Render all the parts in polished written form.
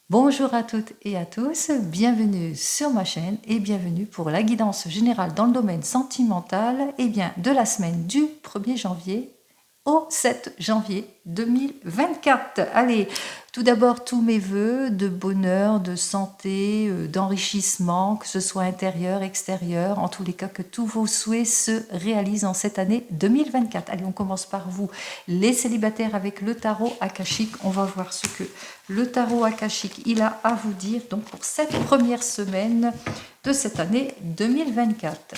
Bonjour à toutes et à tous, bienvenue sur ma chaîne et bienvenue pour la guidance générale dans le domaine sentimental de la semaine du 1er janvier au 7 janvier 2024. Allez, tout d'abord tous mes voeux de bonheur, de santé, d'enrichissement, que ce soit intérieur, extérieur, en tous les cas que tous vos souhaits se réalisent en cette année 2024. Allez, on commence par vous, les célibataires, avec le tarot akashique. On va voir ce que le tarot akashique il a à vous dire donc pour cette première semaine de cette année 2024.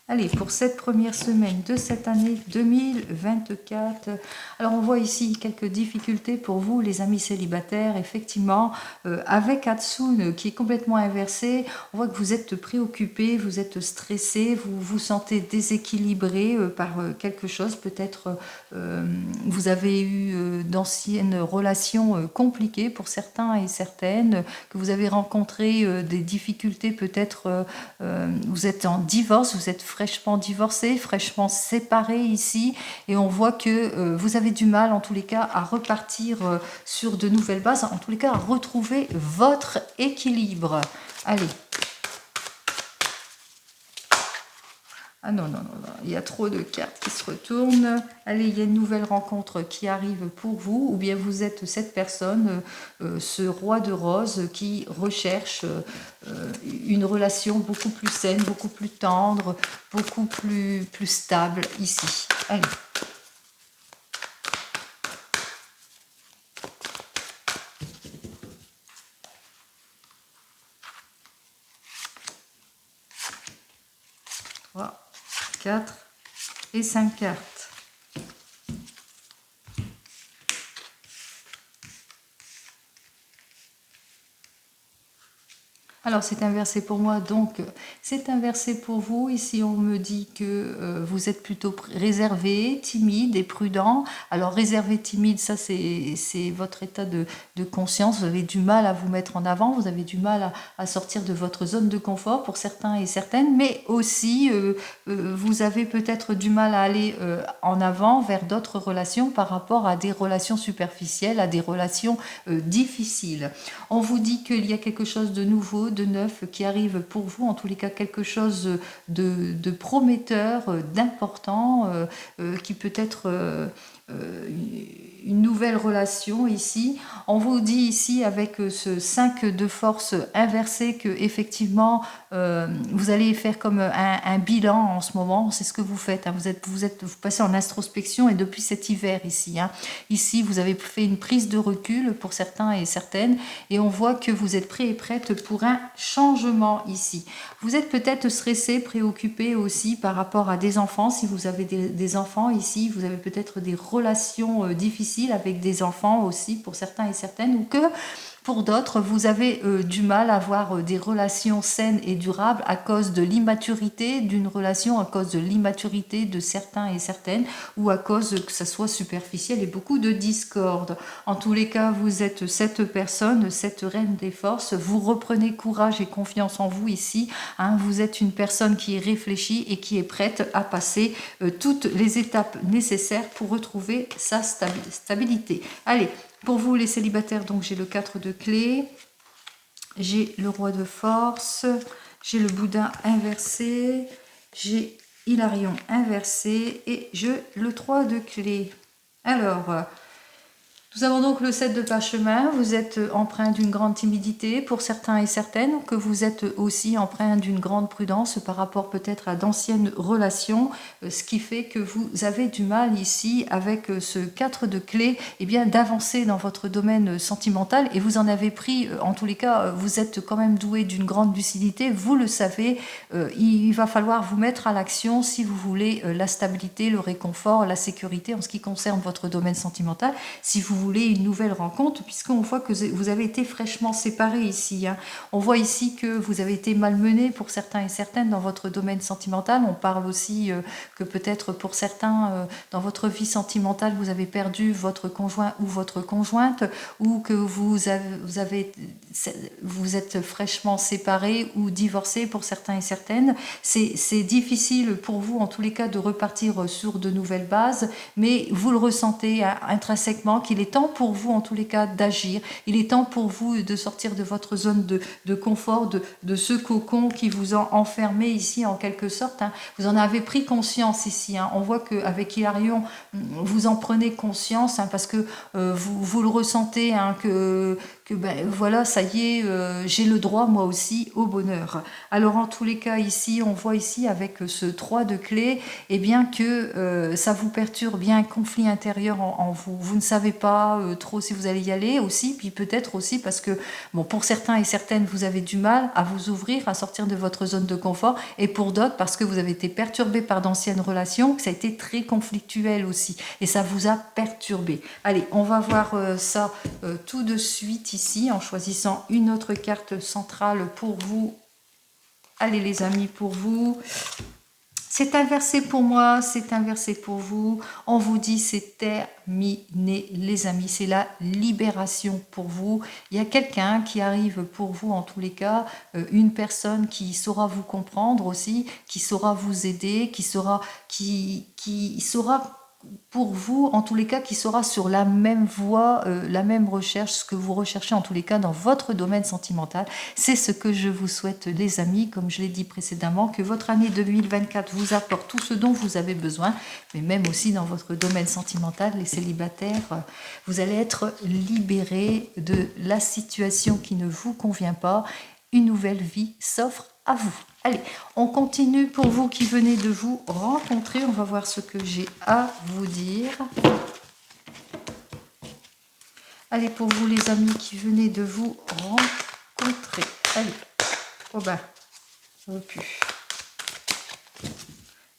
Allez, pour cette première semaine de cette année 2024, alors on voit ici quelques difficultés pour vous, les amis célibataires, effectivement, avec Hatsune qui est complètement inversé, on voit que vous êtes préoccupé, vous êtes stressé, vous vous sentez déséquilibré par quelque chose, peut-être vous avez eu d'anciennes relations compliquées pour certains et certaines, que vous avez rencontré des difficultés, peut-être vous êtes en divorce, vous êtes fraîchement divorcé, fraîchement séparé ici, et on voit que vous avez du mal en tous les cas à repartir sur de nouvelles bases, en tous les cas à retrouver votre équilibre. Allez. Ah non, non, non, non, il y a trop de cartes qui se retournent. Allez, il y a une nouvelle rencontre qui arrive pour vous, ou bien vous êtes cette personne, ce roi de rose qui recherche une relation beaucoup plus saine, beaucoup plus tendre, beaucoup plus stable ici. Allez. Trois, 4 et 5 cartes. Alors c'est inversé pour moi, donc c'est inversé pour vous. Ici on me dit que vous êtes plutôt réservé, timide et prudent. Alors réservé, timide, ça c'est votre état de conscience. Vous avez du mal à vous mettre en avant, vous avez du mal à sortir de votre zone de confort pour certains et certaines, mais aussi vous avez peut-être du mal à aller en avant vers d'autres relations par rapport à des relations superficielles, à des relations difficiles. On vous dit qu'il y a quelque chose de nouveau, de neuf qui arrive pour vous, en tous les cas quelque chose de prometteur, d'important, qui peut être une nouvelle relation ici. On vous dit ici avec ce 5 de force inversé que effectivement vous allez faire comme un bilan en ce moment. C'est ce que vous faites, hein. Vous passez en introspection, et depuis cet hiver ici, hein. Ici vous avez fait une prise de recul pour certains et certaines, et on voit que vous êtes prêt et prête pour un changement ici. Vous êtes peut-être stressé, préoccupé aussi par rapport à des enfants. Si vous avez des enfants ici, vous avez peut-être des relations difficiles avec des enfants aussi pour certains et certaines, ou que pour d'autres, vous avez du mal à avoir des relations saines et durables à cause de l'immaturité d'une relation, à cause de l'immaturité de certains et certaines, ou à cause que ça soit superficiel et beaucoup de discorde. En tous les cas, vous êtes cette personne, cette reine des forces. Vous reprenez courage et confiance en vous ici, hein. Vous êtes une personne qui est réfléchie et qui est prête à passer toutes les étapes nécessaires pour retrouver sa stabilité. Allez. Pour vous les célibataires, donc j'ai le 4 de clés, j'ai le roi de force, j'ai le Bouddha inversé, j'ai Hilarion inversé et le 3 de clés. Alors, nous avons donc le 7 de parchemin. Vous êtes empreint d'une grande timidité pour certains et certaines, que vous êtes aussi empreint d'une grande prudence par rapport peut-être à d'anciennes relations, ce qui fait que vous avez du mal ici avec ce 4 de clés, d'avancer dans votre domaine sentimental, et vous en avez pris, en tous les cas, vous êtes quand même doué d'une grande lucidité, vous le savez, il va falloir vous mettre à l'action si vous voulez la stabilité, le réconfort, la sécurité en ce qui concerne votre domaine sentimental. Si vous voulez une nouvelle rencontre, puisqu'on voit que vous avez été fraîchement séparés ici, hein. On voit ici que vous avez été malmenés pour certains et certaines dans votre domaine sentimental. On parle aussi que peut-être pour certains, dans votre vie sentimentale, vous avez perdu votre conjoint ou votre conjointe, ou que vous avez vous êtes fraîchement séparés ou divorcés pour certains et certaines. C'est difficile pour vous, en tous les cas, de repartir sur de nouvelles bases, mais vous le ressentez intrinsèquement qu'il est temps pour vous, en tous les cas, d'agir. Il est temps pour vous de sortir de votre zone de confort, de ce cocon qui vous a enfermé ici, en quelque sorte. Hein. Vous en avez pris conscience ici. Hein. On voit qu'avec Hilarion, vous en prenez conscience, hein, parce que vous le ressentez, hein, que ben, voilà, ça y est, j'ai le droit moi aussi au bonheur. Alors en tous les cas ici, on voit ici avec ce 3 de clé, et bien que ça vous perturbe, bien un conflit intérieur en vous. Vous ne savez pas trop si vous allez y aller aussi, puis peut-être aussi parce que, bon, pour certains et certaines, vous avez du mal à vous ouvrir, à sortir de votre zone de confort, et pour d'autres, parce que vous avez été perturbé par d'anciennes relations, que ça a été très conflictuel aussi, et ça vous a perturbé. Allez, on va voir ça tout de suite ici, en choisissant une autre carte centrale pour vous. Allez les amis, pour vous. C'est inversé pour moi, c'est inversé pour vous. On vous dit c'est terminé les amis, c'est la libération pour vous. Il y a quelqu'un qui arrive pour vous en tous les cas, une personne qui saura vous comprendre aussi, qui saura vous aider, qui saura pour vous, en tous les cas, qui sera sur la même voie, la même recherche, ce que vous recherchez en tous les cas dans votre domaine sentimental. C'est ce que je vous souhaite, les amis, comme je l'ai dit précédemment, que votre année 2024 vous apporte tout ce dont vous avez besoin, mais même aussi dans votre domaine sentimental, les célibataires, vous allez être libérés de la situation qui ne vous convient pas. Une nouvelle vie s'offre à vous. Allez, on continue pour vous qui venez de vous rencontrer. On va voir ce que j'ai à vous dire. Allez, pour vous les amis qui venez de vous rencontrer. Allez, oh ben, plus.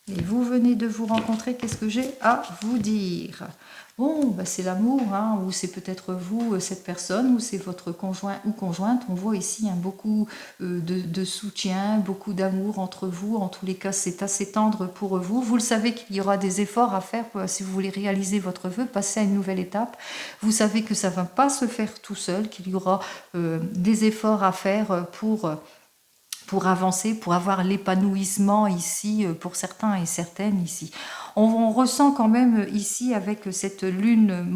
Et vous venez de vous rencontrer, qu'est-ce que j'ai à vous dire? Bon, bah c'est l'amour, hein, ou c'est peut-être vous, cette personne, ou c'est votre conjoint ou conjointe. On voit ici hein, beaucoup de soutien, beaucoup d'amour entre vous. En tous les cas, c'est assez tendre pour vous. Vous le savez qu'il y aura des efforts à faire si vous voulez réaliser votre vœu, passer à une nouvelle étape. Vous savez que ça ne va pas se faire tout seul, qu'il y aura des efforts à faire pour avancer, pour avoir l'épanouissement ici, pour certains et certaines ici. On ressent quand même ici avec cette lune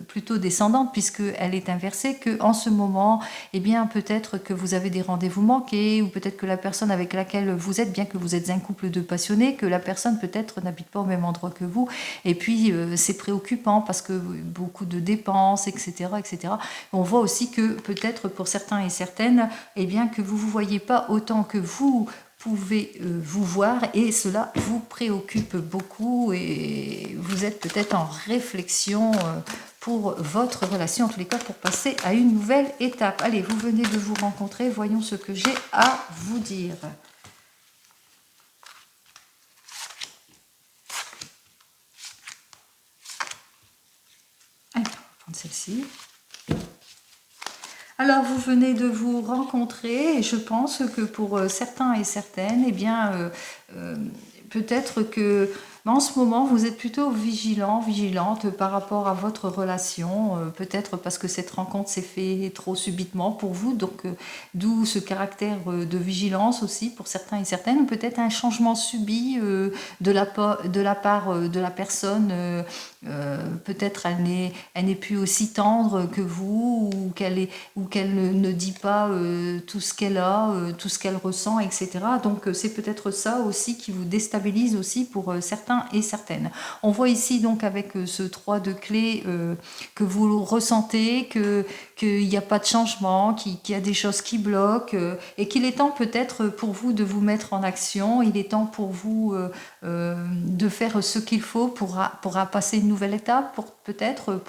plutôt descendante, puisqu'elle est inversée, qu'en ce moment, eh bien peut-être que vous avez des rendez-vous manqués, ou peut-être que la personne avec laquelle vous êtes, bien que vous êtes un couple de passionnés, que la personne peut-être n'habite pas au même endroit que vous, et puis c'est préoccupant parce que beaucoup de dépenses, etc., etc. On voit aussi que peut-être pour certains et certaines, eh bien que vous ne vous voyez pas autant que vous pouvez vous voir, et cela vous préoccupe beaucoup, et vous êtes peut-être en réflexion pour votre relation, en tous les cas pour passer à une nouvelle étape. Allez, vous venez de vous rencontrer, voyons ce que j'ai à vous dire. Allez, on va prendre celle-ci. Alors, vous venez de vous rencontrer, et je pense que pour certains et certaines, eh bien, peut-être que en ce moment, vous êtes plutôt vigilant, vigilante par rapport à votre relation, peut-être parce que cette rencontre s'est faite trop subitement pour vous, donc d'où ce caractère de vigilance aussi pour certains et certaines, ou peut-être un changement subi de la part de la personne. Peut-être elle n'est plus aussi tendre que vous, ou qu'elle ne dit pas tout ce qu'elle a, tout ce qu'elle ressent, etc. Donc c'est peut-être ça aussi qui vous déstabilise aussi pour certains et certaines. On voit ici donc avec ce 3 de clé que vous ressentez qu'il n'y a pas de changement, qu'il y a des choses qui bloquent, et qu'il est temps peut-être pour vous de vous mettre en action. Il est temps pour vous de faire ce qu'il faut pour passer une nouvelle étape, pour peut-être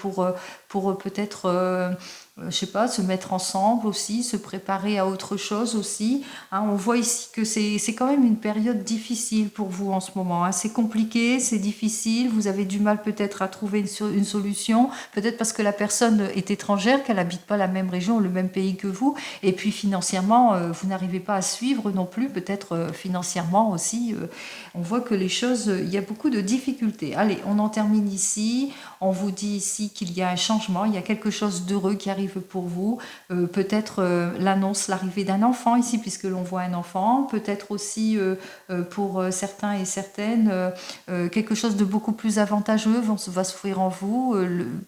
je sais pas, se mettre ensemble aussi, se préparer à autre chose aussi. Hein, on voit ici que c'est quand même une période difficile pour vous en ce moment. Hein. C'est compliqué, c'est difficile, vous avez du mal peut-être à trouver une solution, peut-être parce que la personne est étrangère, qu'elle n'habite pas la même région, le même pays que vous, et puis financièrement, vous n'arrivez pas à suivre non plus, peut-être financièrement aussi. On voit que les choses, il y a beaucoup de difficultés. Allez, on en termine ici. On vous dit ici qu'il y a un changement, il y a quelque chose d'heureux qui arrive arrive pour vous. Peut-être l'annonce, l'arrivée d'un enfant ici, puisque l'on voit un enfant. Peut-être aussi pour certains et certaines, quelque chose de beaucoup plus avantageux va s'offrir en vous.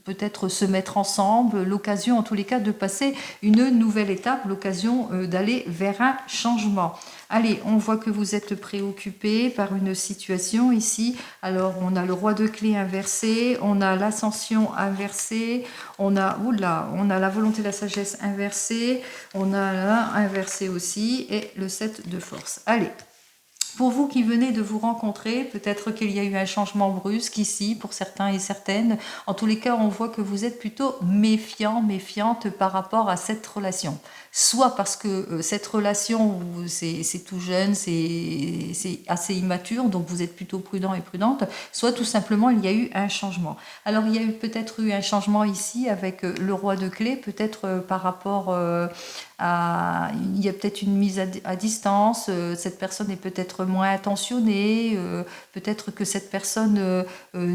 Peut-être se mettre ensemble, l'occasion en tous les cas de passer une nouvelle étape, l'occasion d'aller vers un changement. Allez, on voit que vous êtes préoccupé par une situation ici. Alors, on a le roi de clé inversé, on a l'ascension inversée, on a la volonté de la sagesse inversée, on a là inversé aussi, et le 7 de force. Allez. Pour vous qui venez de vous rencontrer, peut-être qu'il y a eu un changement brusque ici pour certains et certaines. En tous les cas, on voit que vous êtes plutôt méfiant, méfiante par rapport à cette relation. Soit parce que cette relation, c'est tout jeune, c'est assez immature, donc vous êtes plutôt prudent et prudente, soit tout simplement il y a eu un changement. Alors il y a peut-être eu un changement ici avec le roi de clé, peut-être par rapport il y a peut-être une mise à distance, cette personne est peut-être moins attentionnée, peut-être que cette personne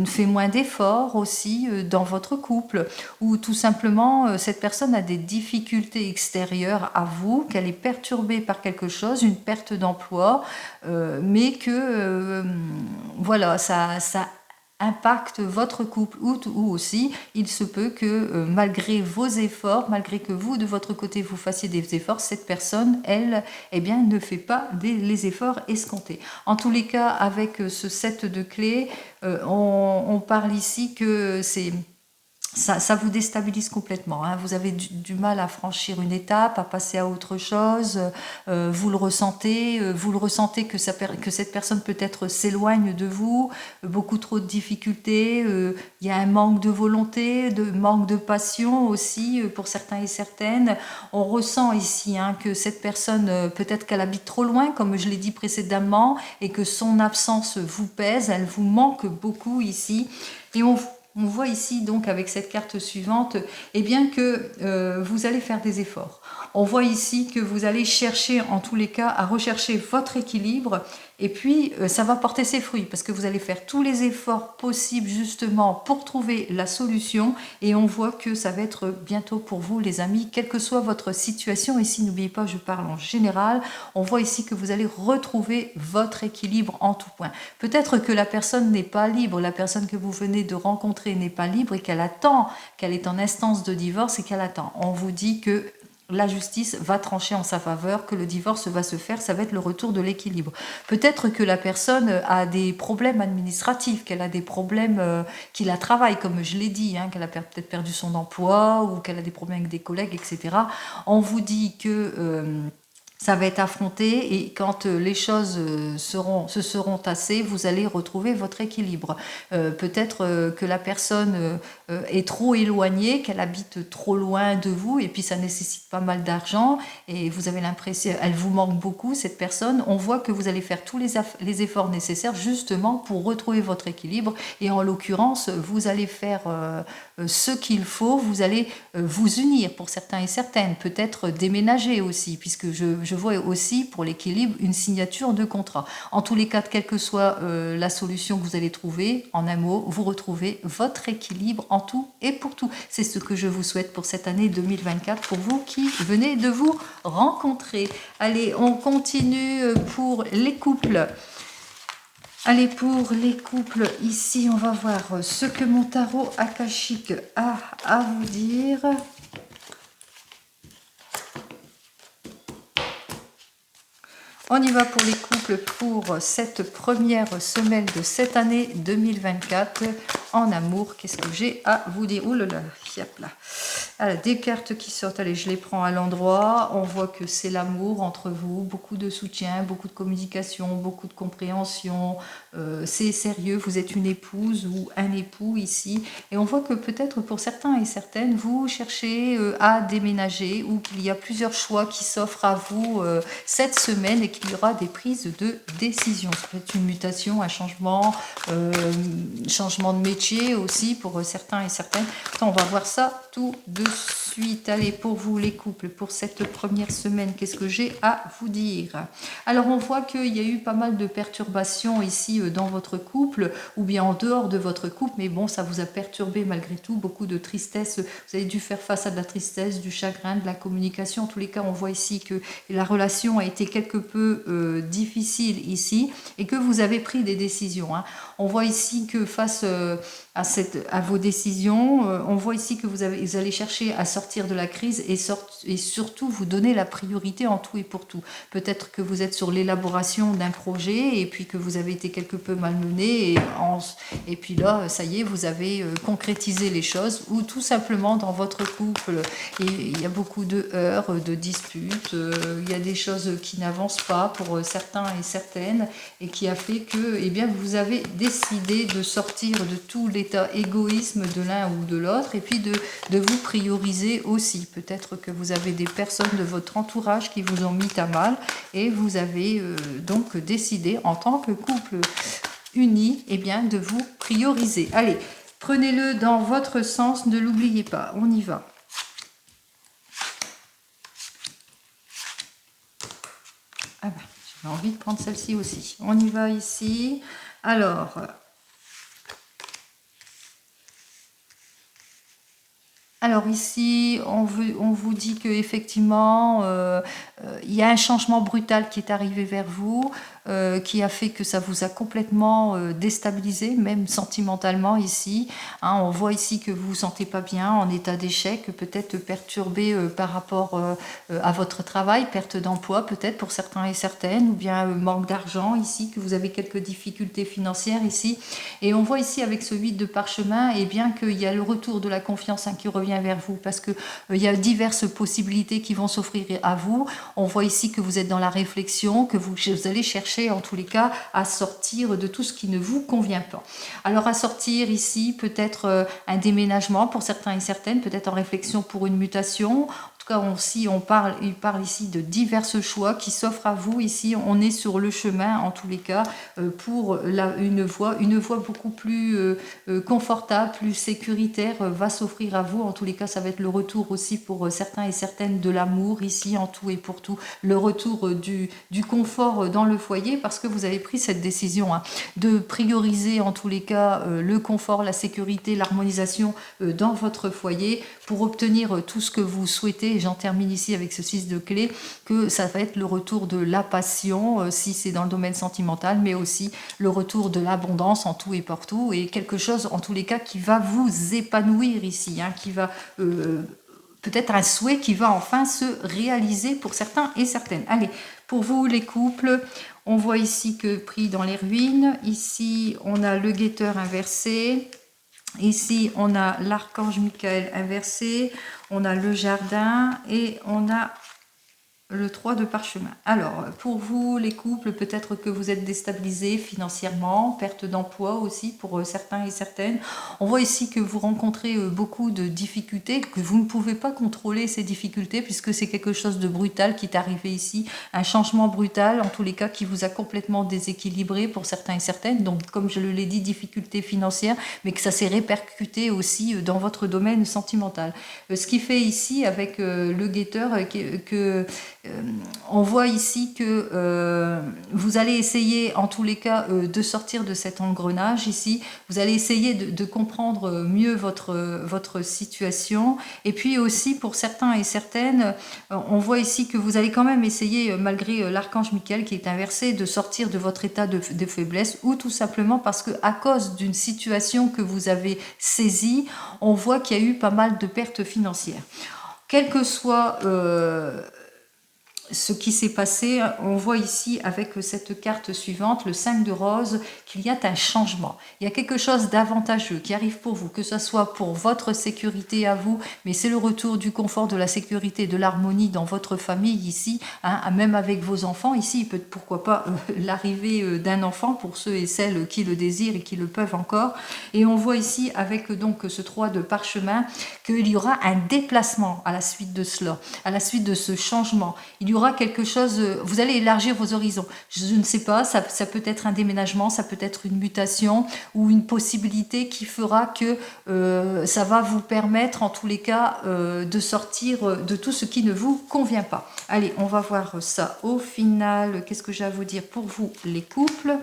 fait moins d'efforts aussi dans votre couple, ou tout simplement cette personne a des difficultés extérieures à vous, qu'elle est perturbée par quelque chose, une perte d'emploi, mais que voilà, ça impacte votre couple ou aussi il se peut que malgré vos efforts, malgré que vous de votre côté vous fassiez des efforts, cette personne elle eh bien ne fait pas les efforts escomptés. En tous les cas avec ce 7 de clés, on parle ici que ça vous déstabilise complètement, hein. Vous avez du mal à franchir une étape, à passer à autre chose, vous le ressentez que cette personne peut-être s'éloigne de vous, beaucoup trop de difficultés, il y a un manque de volonté, manque de passion aussi pour certains et certaines. On ressent ici que cette personne, peut-être qu'elle habite trop loin, comme je l'ai dit précédemment, et que son absence vous pèse, elle vous manque beaucoup ici. Et on voit ici donc avec cette carte suivante eh bien que vous allez faire des efforts. On voit ici que vous allez chercher en tous les cas à rechercher votre équilibre et puis ça va porter ses fruits parce que vous allez faire tous les efforts possibles justement pour trouver la solution et on voit que ça va être bientôt pour vous les amis, quelle que soit votre situation. Ici n'oubliez pas, je parle en général, on voit ici que vous allez retrouver votre équilibre en tout point. Peut-être que la personne n'est pas libre, la personne que vous venez de rencontrer n'est pas libre et qu'elle attend, qu'elle est en instance de divorce et qu'elle attend. On vous dit que la justice va trancher en sa faveur, que le divorce va se faire, ça va être le retour de l'équilibre. Peut-être que la personne a des problèmes administratifs, qu'elle a des problèmes qui la travaillent, comme je l'ai dit, qu'elle a peut-être perdu son emploi ou qu'elle a des problèmes avec des collègues, etc. On vous dit que ça va être affronté et quand les choses se seront tassées, vous allez retrouver votre équilibre. Peut-être que la personne est trop éloignée, qu'elle habite trop loin de vous et puis ça nécessite pas mal d'argent et vous avez l'impression, elle vous manque beaucoup cette personne. On voit que vous allez faire tous les efforts nécessaires justement pour retrouver votre équilibre et en l'occurrence, vous allez faire ce qu'il faut, vous allez vous unir pour certains et certaines, peut-être déménager aussi, puisque je vois aussi pour l'équilibre une signature de contrat. En tous les cas, quelle que soit la solution que vous allez trouver, en un mot, vous retrouvez votre équilibre en tout et pour tout. C'est ce que je vous souhaite pour cette année 2024, pour vous qui venez de vous rencontrer. Allez, on continue pour les couples. Allez, pour les couples, ici, on va voir ce que mon tarot akashique a à vous dire. On y va pour les couples pour cette première semaine de cette année 2024. En amour, qu'est-ce que j'ai à vous dire? Ouh là là, yep là. Alors, des cartes qui sortent, allez, je les prends à l'endroit. On voit que c'est l'amour entre vous, beaucoup de soutien, beaucoup de communication, beaucoup de compréhension. C'est sérieux, vous êtes une épouse ou un époux ici. Et on voit que peut-être pour certains et certaines, vous cherchez à déménager ou qu'il y a plusieurs choix qui s'offrent à vous cette semaine et qu'il y aura des prises de décision. Ça peut être une mutation, un changement, changement de métier aussi pour certains et certaines. Attends, on va voir ça tout de suite. suite. Allez, pour vous les couples, pour cette première semaine, qu'est-ce que j'ai à vous dire? Alors on voit qu'il y a eu pas mal de perturbations ici dans votre couple, ou bien en dehors de votre couple, mais bon, ça vous a perturbé malgré tout, beaucoup de tristesse, vous avez dû faire face à de la tristesse, du chagrin, de la communication. En tous les cas, on voit ici que la relation a été quelque peu difficile ici, et que vous avez pris des décisions, hein. On voit ici que face à vos décisions, on voit ici que vous allez chercher à sortir de la crise et surtout vous donner la priorité en tout et pour tout. Peut-être que vous êtes sur l'élaboration d'un projet et puis que vous avez été quelque peu malmené et puis là, ça y est, vous avez concrétisé les choses, ou tout simplement dans votre couple, il y a beaucoup de heurts, de disputes, il y a des choses qui n'avancent pas pour certains et certaines, et qui a fait que, eh bien, vous avez décidé de sortir de tout l'état égoïsme de l'un ou de l'autre, et puis de vous prioriser aussi. Peut-être que vous avez des personnes de votre entourage qui vous ont mis à mal, et vous avez donc décidé en tant que couple uni, eh bien, de vous prioriser. Allez, prenez-le dans votre sens, ne l'oubliez pas, on y va. Ah ben, j'ai envie de prendre celle-ci aussi. On y va ici. Alors ici, on vous dit qu'effectivement, il y a un changement brutal qui est arrivé vers vous, qui a fait que ça vous a complètement déstabilisé, même sentimentalement ici, hein. On voit ici que vous ne vous sentez pas bien, en état d'échec, peut-être perturbé par rapport à votre travail, perte d'emploi peut-être pour certains et certaines, ou bien manque d'argent ici, que vous avez quelques difficultés financières ici. Et on voit ici avec ce 8 de parchemin, eh bien qu'il y a le retour de la confiance, hein, qui revient vers vous, parce que il y a diverses possibilités qui vont s'offrir à vous. On voit ici que vous êtes dans la réflexion, que vous allez chercher en tous les cas à sortir de tout ce qui ne vous convient pas. Alors à sortir ici, peut-être un déménagement pour certains et certaines, peut-être en réflexion pour une mutation. En tout cas, il parle ici de divers choix qui s'offrent à vous. Ici, on est sur le chemin, en tous les cas, pour une voie beaucoup plus confortable, plus sécuritaire va s'offrir à vous. En tous les cas, ça va être le retour aussi pour certains et certaines de l'amour ici, en tout et pour tout. Le retour du confort dans le foyer, parce que vous avez pris cette décision, hein, de prioriser en tous les cas le confort, la sécurité, l'harmonisation dans votre foyer pour obtenir tout ce que vous souhaitez. Et j'en termine ici avec ce 6 de clé, que ça va être le retour de la passion, si c'est dans le domaine sentimental, mais aussi le retour de l'abondance en tout et pour tout, et quelque chose en tous les cas qui va vous épanouir ici, hein, qui va peut-être un souhait qui va enfin se réaliser pour certains et certaines. Allez, pour vous les couples, on voit ici que pris dans les ruines, ici on a le guetteur inversé, ici on a l'archange Michael inversé, on a le jardin et on a le 3 de parchemin. Alors, pour vous, les couples, peut-être que vous êtes déstabilisés financièrement, perte d'emploi aussi pour certains et certaines. On voit ici que vous rencontrez beaucoup de difficultés, que vous ne pouvez pas contrôler ces difficultés puisque c'est quelque chose de brutal qui est arrivé ici, un changement brutal, en tous les cas, qui vous a complètement déséquilibré pour certains et certaines. Donc, comme je l'ai dit, difficultés financières, mais que ça s'est répercuté aussi dans votre domaine sentimental. Ce qui fait ici, avec le guetteur, on voit ici que vous allez essayer en tous les cas de sortir de cet engrenage ici, vous allez essayer de comprendre mieux votre situation, et puis aussi pour certains et certaines, on voit ici que vous allez quand même essayer, malgré l'archange Michael qui est inversé, de sortir de votre état de faiblesse, ou tout simplement parce que à cause d'une situation que vous avez saisie, on voit qu'il y a eu pas mal de pertes financières. Quel que soit ce qui s'est passé, on voit ici avec cette carte suivante, le 5 de rose, qu'il y a un changement. Il y a quelque chose d'avantageux qui arrive pour vous, que ce soit pour votre sécurité à vous, mais c'est le retour du confort, de la sécurité, de l'harmonie dans votre famille ici, hein, même avec vos enfants. Ici, il peut pourquoi pas l'arrivée d'un enfant pour ceux et celles qui le désirent et qui le peuvent encore. Et on voit ici avec donc ce 3 de parchemin qu'il y aura un déplacement à la suite de cela, à la suite de ce changement. Il y aura quelque chose, vous allez élargir vos horizons. Je ne sais pas, ça peut être un déménagement, ça peut être une mutation ou une possibilité qui fera que ça va vous permettre en tous les cas de sortir de tout ce qui ne vous convient pas. Allez, on va voir ça au final. Qu'est-ce que j'ai à vous dire pour vous les couples?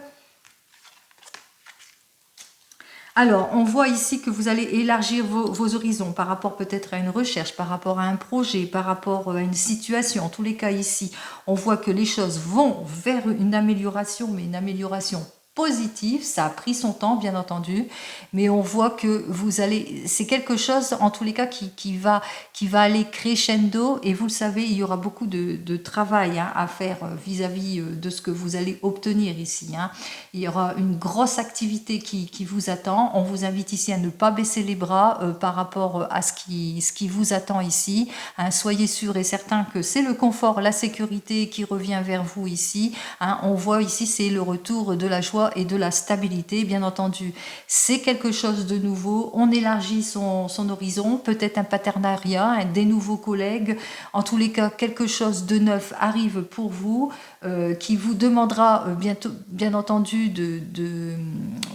Alors, on voit ici que vous allez élargir vos horizons par rapport peut-être à une recherche, par rapport à un projet, par rapport à une situation. En tous les cas, ici, on voit que les choses vont vers une amélioration, mais une amélioration positive. Ça a pris son temps, bien entendu, mais on voit que vous allez... C'est quelque chose, en tous les cas, qui va aller crescendo. Et vous le savez, il y aura beaucoup de travail à faire vis-à-vis de ce que vous allez obtenir ici. Il y aura une grosse activité qui vous attend. On vous invite ici à ne pas baisser les bras par rapport à ce qui vous attend ici. Soyez sûr et certain que c'est le confort, la sécurité qui revient vers vous ici. On voit ici, c'est le retour de la joie et de la stabilité, bien entendu. C'est quelque chose de nouveau. On élargit son horizon, peut-être un partenariat, des nouveaux collègues. En tous les cas, quelque chose de neuf arrive pour vous, qui vous demandera bientôt, bien entendu,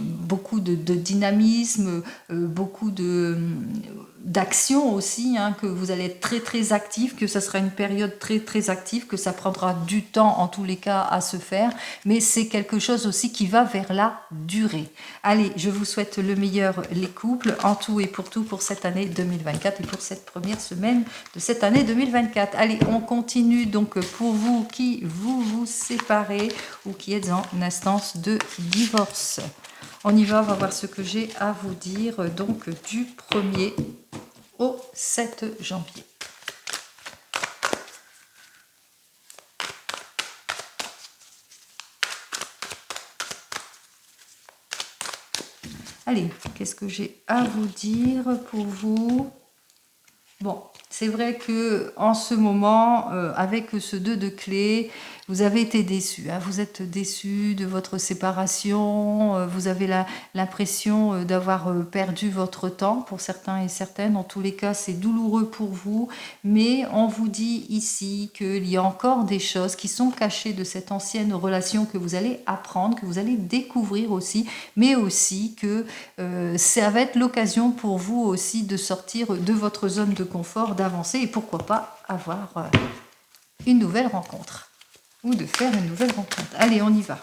beaucoup de dynamisme, beaucoup d'action aussi, que vous allez être très très actif, que ça sera une période très très active, que ça prendra du temps en tous les cas à se faire, mais c'est quelque chose aussi qui va vers la durée. Allez, je vous souhaite le meilleur les couples, en tout et pour tout pour cette année 2024 et pour cette première semaine de cette année 2024. Allez, on continue donc pour vous qui vous séparez ou qui êtes en instance de divorce. On y va, on va voir ce que j'ai à vous dire donc du 1er au 7 janvier. Allez, qu'est-ce que j'ai à vous dire pour vous? Bon, c'est vrai que en ce moment, avec ce 2 de clés, vous avez été déçus. Vous êtes déçus de votre séparation. Vous avez l'impression d'avoir perdu votre temps pour certains et certaines. En tous les cas, c'est douloureux pour vous. Mais on vous dit ici qu'il y a encore des choses qui sont cachées de cette ancienne relation que vous allez apprendre, que vous allez découvrir aussi. Mais aussi que ça va être l'occasion pour vous aussi de sortir de votre zone de confort, d'avancer et pourquoi pas avoir une nouvelle rencontre ou de faire une nouvelle rencontre. Allez, on y va.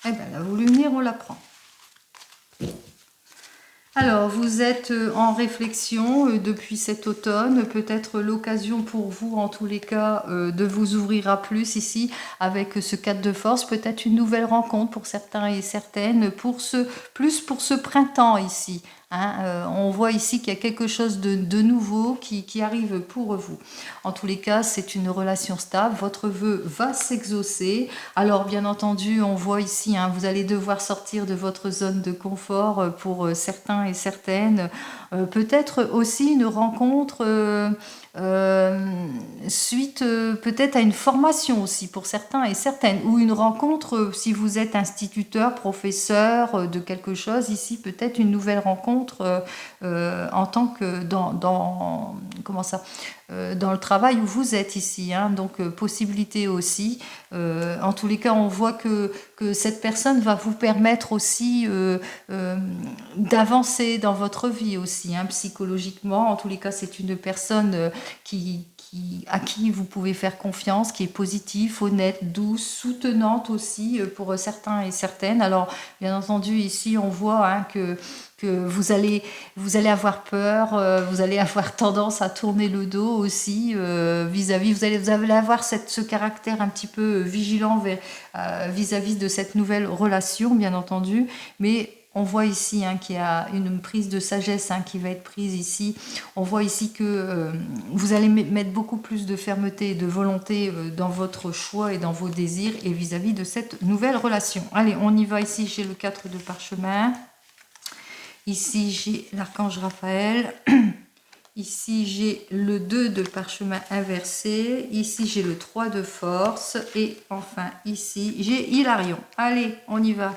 Eh bien, la lumière, on la prend. Alors, vous êtes en réflexion depuis cet automne, peut-être l'occasion pour vous, en tous les cas, de vous ouvrir à plus ici, avec ce 4 de force, peut-être une nouvelle rencontre pour certains et certaines, plus pour ce printemps ici. On voit ici qu'il y a quelque chose de nouveau qui arrive pour vous. En tous les cas, c'est une relation stable. Votre vœu va s'exaucer. Alors, bien entendu, on voit ici, vous allez devoir sortir de votre zone de confort pour certains et certaines. Peut-être aussi une rencontre suite peut-être à une formation aussi pour certains et certaines, ou une rencontre si vous êtes instituteur, professeur de quelque chose, ici peut-être une nouvelle rencontre en tant que comment ça dans le travail où vous êtes ici, donc possibilité aussi. En tous les cas, on voit que cette personne va vous permettre aussi d'avancer dans votre vie aussi, psychologiquement. En tous les cas, c'est une personne à qui vous pouvez faire confiance, qui est positive, honnête, douce, soutenante aussi pour certains et certaines. Alors, bien entendu, ici, on voit que vous allez avoir peur, vous allez avoir tendance à tourner le dos aussi vis-à-vis, vous allez avoir ce caractère un petit peu vigilant vis-à-vis de cette nouvelle relation, bien entendu, mais on voit ici qu'il y a une prise de sagesse qui va être prise ici. On voit ici que vous allez mettre beaucoup plus de fermeté et de volonté dans votre choix et dans vos désirs et vis-à-vis de cette nouvelle relation. Allez, on y va ici, j'ai le 4 de parchemin. Ici, j'ai l'archange Raphaël. Ici, j'ai le 2 de parchemin inversé. Ici, j'ai le 3 de force. Et enfin, ici, j'ai Hilarion. Allez, on y va.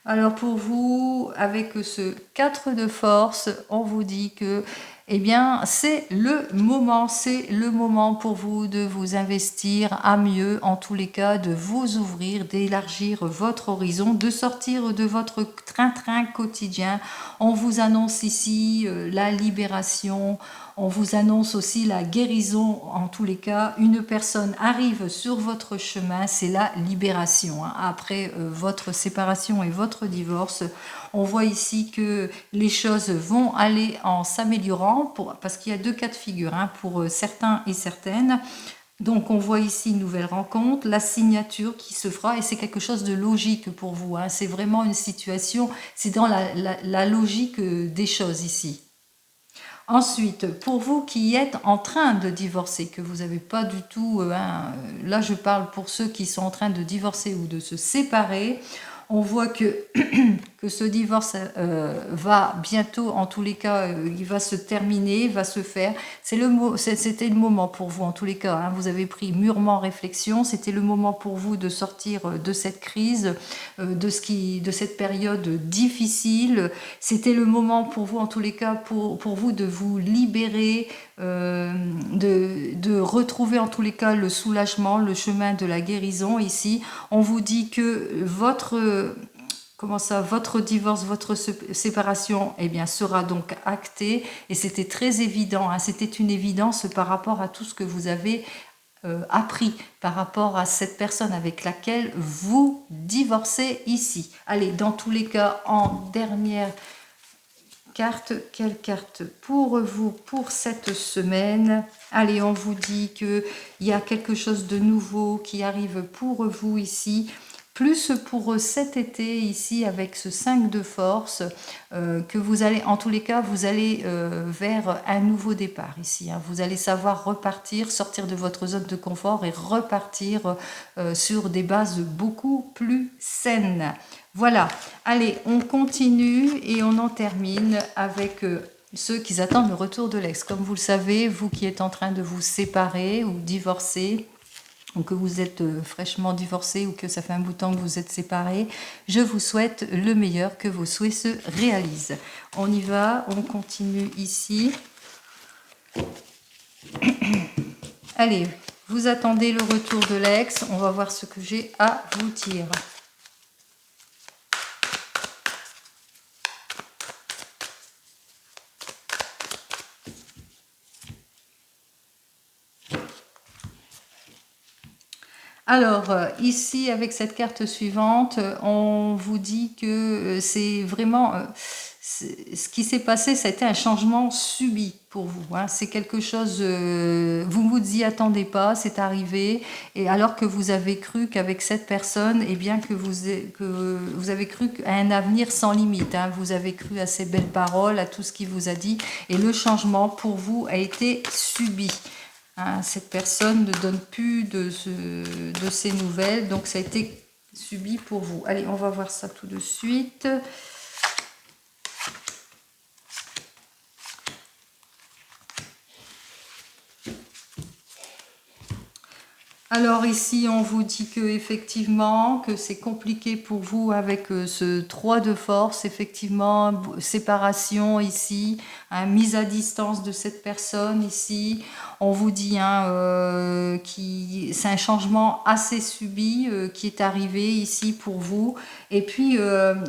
Alors pour vous, avec ce 4 de force, on vous dit que, eh bien, c'est le moment pour vous de vous investir à mieux, en tous les cas, de vous ouvrir, d'élargir votre horizon, de sortir de votre train-train quotidien. On vous annonce ici la libération, on vous annonce aussi la guérison, en tous les cas. Une personne arrive sur votre chemin, c'est la libération. Après votre séparation et votre divorce, on voit ici que les choses vont aller en s'améliorant, parce qu'il y a deux cas de figure, pour certains et certaines. Donc on voit ici une nouvelle rencontre, la signature qui se fera, et c'est quelque chose de logique pour vous. C'est vraiment une situation, c'est dans la logique des choses ici. Ensuite, pour vous qui êtes en train de divorcer, que vous n'avez pas du tout, là je parle pour ceux qui sont en train de divorcer ou de se séparer, on voit que, que ce divorce va bientôt, en tous les cas, il va se terminer, va se faire. C'était le moment pour vous, en tous les cas. Vous avez pris mûrement réflexion. C'était le moment pour vous de sortir de cette crise, de cette période difficile. C'était le moment pour vous, en tous les cas, pour vous de vous libérer, de retrouver en tous les cas le soulagement, le chemin de la guérison. Ici, on vous dit que votre divorce, votre séparation, eh bien, sera donc actée, et c'était très évident, c'était une évidence par rapport à tout ce que vous avez appris par rapport à cette personne avec laquelle vous divorcez ici. Allez, dans tous les cas, en dernière carte, quelle carte pour vous pour cette semaine? Allez, on vous dit qu'il y a quelque chose de nouveau qui arrive pour vous ici. Plus pour cet été ici avec ce 5 de force, que vous allez, en tous les cas, vous allez vers un nouveau départ ici. Vous allez savoir repartir, sortir de votre zone de confort et repartir sur des bases beaucoup plus saines. Voilà, allez, on continue et on en termine avec ceux qui attendent le retour de l'ex. Comme vous le savez, vous qui êtes en train de vous séparer ou divorcer, ou que vous êtes fraîchement divorcé ou que ça fait un bout de temps que vous êtes séparés, je vous souhaite le meilleur, que vos souhaits se réalisent. On y va, on continue ici. Allez, vous attendez le retour de l'ex, on va voir ce que j'ai à vous dire. Alors, ici, avec cette carte suivante, on vous dit que c'est vraiment... ce qui s'est passé, ça a été un changement subi pour vous. C'est quelque chose... vous ne vous y attendez pas, c'est arrivé. Et alors que vous avez cru qu'avec cette personne, eh bien, que vous avez cru à un avenir sans limite. Vous avez cru à ses belles paroles, à tout ce qu'il vous a dit. Et le changement, pour vous, a été subi. Cette personne ne donne plus de ses nouvelles, donc ça a été subi pour vous. Allez, on va voir ça tout de suite. Alors ici, on vous dit que effectivement, que c'est compliqué pour vous avec ce 3 de force, effectivement, séparation ici, mise à distance de cette personne ici. On vous dit c'est un changement assez subi qui est arrivé ici pour vous. Et puis,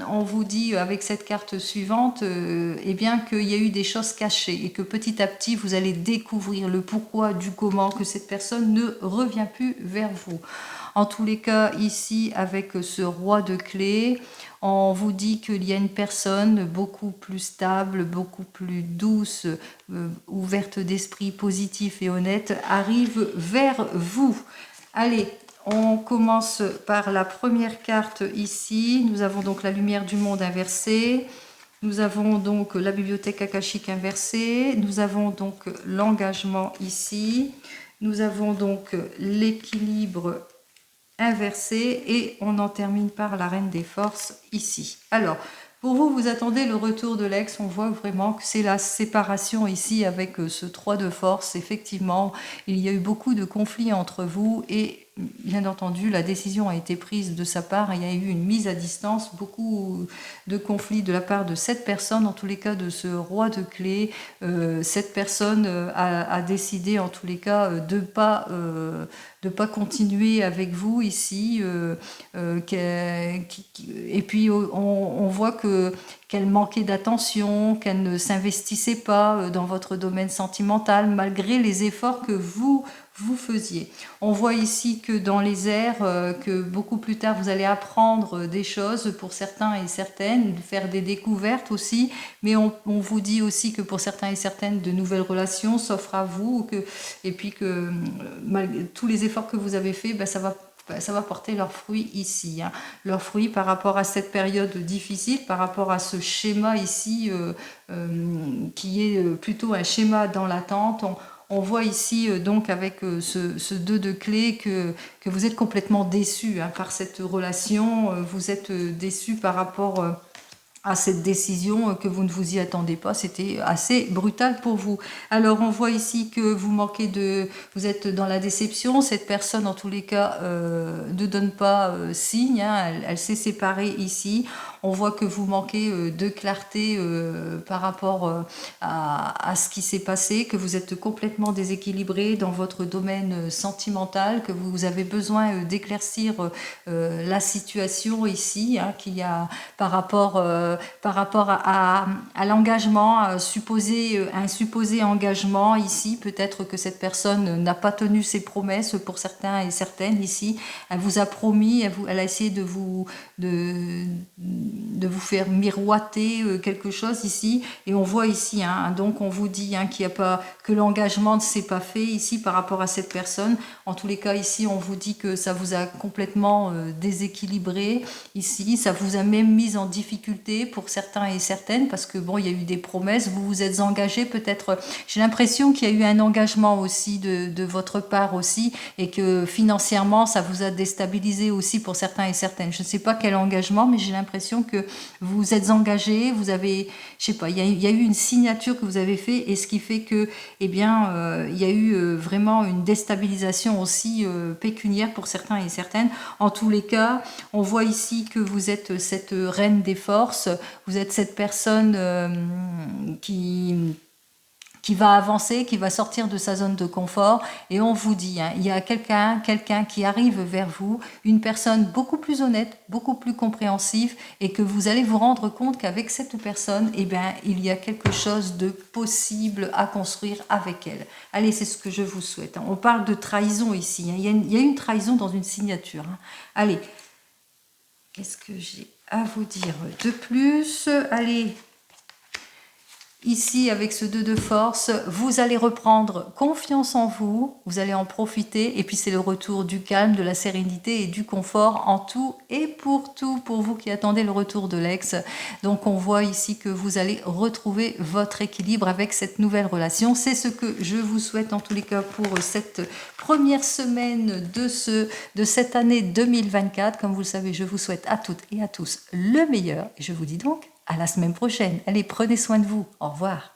on vous dit avec cette carte suivante, eh bien, qu'il y a eu des choses cachées et que petit à petit, vous allez découvrir le pourquoi du comment, que cette personne ne revient plus vers vous. En tous les cas, ici, avec ce roi de clés, on vous dit qu'il y a une personne beaucoup plus stable, beaucoup plus douce, ouverte d'esprit, positif et honnête, arrive vers vous. Allez, on commence par la première carte ici. Nous avons donc la lumière du monde inversée. Nous avons donc la bibliothèque akashique inversée. Nous avons donc l'engagement ici. Nous avons donc l'équilibre inversé et on en termine par la reine des forces ici. Alors, Pour vous, vous attendez le retour de l'ex. On voit vraiment que c'est la séparation ici avec ce 3 de force. Effectivement, il y a eu beaucoup de conflits entre vous et bien entendu, la décision a été prise de sa part. Il y a eu une mise à distance, beaucoup de conflits de la part de cette personne, en tous les cas de ce roi de clés. Cette personne a décidé, en tous les cas, de pas continuer avec vous ici. Et puis on voit que qu'elle manquait d'attention, qu'elle ne s'investissait pas dans votre domaine sentimental, malgré les efforts que vous faisiez. On voit ici que dans les airs, que beaucoup plus tard, vous allez apprendre des choses pour certains et certaines, faire des découvertes aussi, mais on vous dit aussi que pour certains et certaines, de nouvelles relations s'offrent à vous, et puis que malgré tous les efforts que vous avez faits, ben, ça va porter leurs fruits ici. Hein. Leurs fruits par rapport à cette période difficile, par rapport à ce schéma ici, qui est plutôt un schéma dans l'attente. On voit ici donc avec ce 2 de clés que vous êtes complètement déçu hein, par cette relation. Vous êtes déçu par rapport à cette décision que vous ne vous y attendez pas. C'était assez brutal pour vous. Alors on voit ici que vous êtes dans la déception. Cette personne en tous les cas ne donne pas signe. Hein. Elle s'est séparée ici. On voit que vous manquez de clarté par rapport à ce qui s'est passé, que vous êtes complètement déséquilibré dans votre domaine sentimental, que vous avez besoin d'éclaircir la situation ici, hein, qu'il y a par rapport à l'engagement, un supposé engagement ici. Peut-être que cette personne n'a pas tenu ses promesses pour certains et certaines ici. Elle vous a promis, elle a essayé de vous faire miroiter quelque chose ici, et on voit ici, hein, donc on vous dit hein, qu'il n'y a pas, que l'engagement ne s'est pas fait ici par rapport à cette personne. En tous les cas ici on vous dit que ça vous a complètement déséquilibré ici, ça vous a même mis en difficulté pour certains et certaines, parce que bon, il y a eu des promesses, vous vous êtes engagés, peut-être, j'ai l'impression qu'il y a eu un engagement aussi de votre part aussi, et que financièrement ça vous a déstabilisé aussi pour certains et certaines. Je ne sais pas quel engagement, mais j'ai l'impression que vous êtes engagés, vous avez, je sais pas, il y a eu une signature que vous avez fait, et ce qui fait que, eh bien, il y a eu vraiment une déstabilisation aussi pécuniaire pour certains et certaines. En tous les cas, on voit ici que vous êtes cette reine des forces, vous êtes cette personne qui va avancer, qui va sortir de sa zone de confort, et on vous dit, hein, il y a quelqu'un qui arrive vers vous, une personne beaucoup plus honnête, beaucoup plus compréhensive, et que vous allez vous rendre compte qu'avec cette personne, eh bien, il y a quelque chose de possible à construire avec elle. Allez, c'est ce que je vous souhaite. Hein. On parle de trahison ici, hein. Il y a une trahison dans une signature. Hein. Allez, qu'est-ce que j'ai à vous dire de plus? Allez, ici, avec ce 2 de force, vous allez reprendre confiance en vous, vous allez en profiter, et puis c'est le retour du calme, de la sérénité et du confort en tout et pour tout, pour vous qui attendez le retour de l'ex. Donc on voit ici que vous allez retrouver votre équilibre avec cette nouvelle relation. C'est ce que je vous souhaite en tous les cas pour cette première semaine de cette année 2024. Comme vous le savez, je vous souhaite à toutes et à tous le meilleur, et je vous dis donc à la semaine prochaine. Allez, prenez soin de vous. Au revoir.